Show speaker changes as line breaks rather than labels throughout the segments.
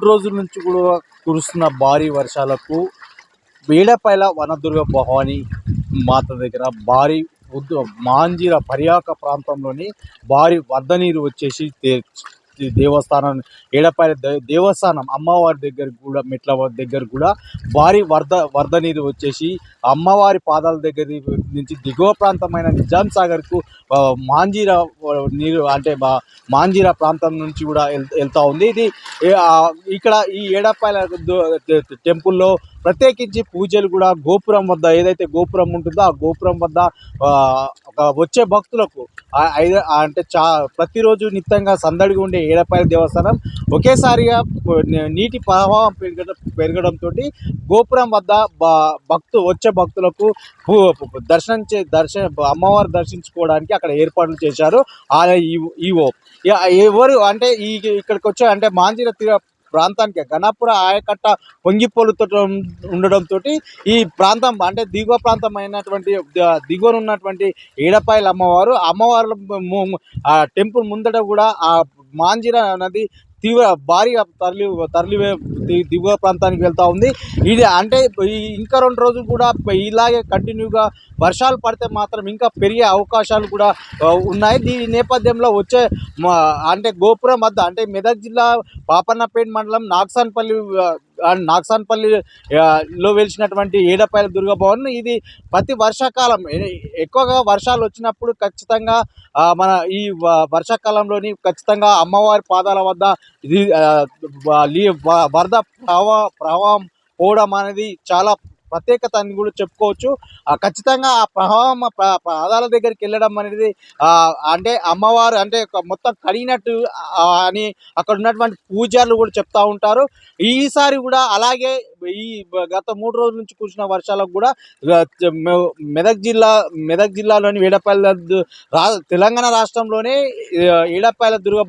3 రోజుల నుంచి కూడా కురుస్తున్న భారీ వర్షాలకు వేడపైల వనదుర్గ భవాని మాత దగ్గర భారీ మాంజీర పర్యాక ప్రాంతంలోని భారీ వరద నీరు వచ్చేసి దేవస్థానం ఏడపైల దేవస్థానం అమ్మవారి దగ్గర కూడా మెట్ల దగ్గర కూడా భారీ వరద నీరు వచ్చేసి అమ్మవారి పాదాల దగ్గర నుంచి దిగువ ప్రాంతమైన నిజాం సాగర్కు మాంజీరా నీరు అంటే మాంజీరా ప్రాంతం నుంచి కూడా వెళ్తూ ఉంది. ఇది ఇక్కడ ఈ ఏడపైల టెంపుల్లో ప్రత్యేకించి పూజలు కూడా గోపురం వద్ద ఏదైతే గోపురం ఉంటుందో ఆ గోపురం వద్ద వచ్చే భక్తులకు అంటే ప్రతిరోజు నిత్యంగా సందడిగా ఉండే ఏడపైల దేవస్థానం ఒకేసారిగా నీటి ప్రవాహం పెరగడంతో గోపురం వద్ద వచ్చే భక్తులకు అమ్మవారు దర్శించుకోవడానికి అక్కడ ఏర్పాట్లు చేశారు. ఈవో ఎవరు అంటే ఇక్కడికి వచ్చే అంటే మాంజీర ప్రాంతానికి ఘనాపుర ఆయకట్ట పొంగిపోలుతో ఉండడంతో ఈ ప్రాంతం అంటే దిగువ ప్రాంతం అయినటువంటి దిగువన ఉన్నటువంటి ఏడపాయల అమ్మవారు టెంపుల్ ముందట కూడా ఆ మాంజీర నది భారీగా తరలి దిగువ ప్రాంతానికి వెళ్తూ ఉంది. ఇది అంటే ఇంకా 2 రోజులు కూడా ఇలాగే కంటిన్యూగా వర్షాలు పడితే మాత్రం ఇంకా పెరిగే అవకాశాలు కూడా ఉన్నాయి. దీని నేపథ్యంలో వచ్చే అంటే గోపురం వద్ద అంటే మెదక్ జిల్లా పాపన్నపేట మండలం నాగ్సాన్పల్లిలో వెలిసినటువంటి ఏడపైల దుర్గ భవన్ ఇది ప్రతి వర్షాకాలం ఎక్కువగా వర్షాలు వచ్చినప్పుడు ఖచ్చితంగా మన ఈ వర్షాకాలంలోని ఖచ్చితంగా అమ్మవారి పాదాల వద్ద ఇది వరద ప్రవాహం పోవడం అనేది చాలా ప్రత్యేకత అని కూడా చెప్పుకోవచ్చు. ఖచ్చితంగా ఆ ప్రవాహం పాదాల దగ్గరికి వెళ్ళడం అనేది అంటే అమ్మవారు అంటే మొత్తం కడిగినట్టు అని అక్కడ ఉన్నటువంటి పూజారులు కూడా చెప్తూ ఉంటారు. ఈసారి కూడా అలాగే ఈ గత 3 రోజుల నుంచి కురిసిన వర్షాలకు కూడా మెదక్ జిల్లాలోని తెలంగాణ రాష్ట్రంలోనే ఏడపైల దుర్గ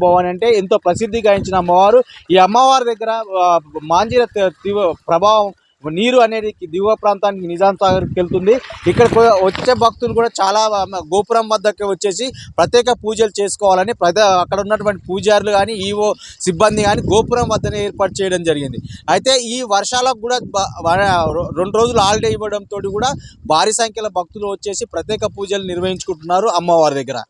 భవాని అంటే ఎంతో ప్రసిద్ధి గాంచిన అమ్మవారు. ఈ అమ్మవారి దగ్గర మాంజీర ప్రభావం నీరు అనేది దిగువ ప్రాంతానికి నిజాం సాగర్కి వెళ్తుంది. ఇక్కడ వచ్చే భక్తులు కూడా చాలా గోపురం వద్దకి వచ్చేసి ప్రత్యేక పూజలు చేసుకోవాలని అక్కడ ఉన్నటువంటి పూజారులు కానీ ఈవో సిబ్బంది కానీ గోపురం వద్దనే ఏర్పాటు చేయడం జరిగింది. అయితే ఈ వర్షాలకు కూడా 2 రోజులు హాలిడే ఇవ్వడంతో కూడా భారీ సంఖ్యలో భక్తులు వచ్చేసి ప్రత్యేక పూజలు నిర్వహించుకుంటున్నారు అమ్మవారి దగ్గర.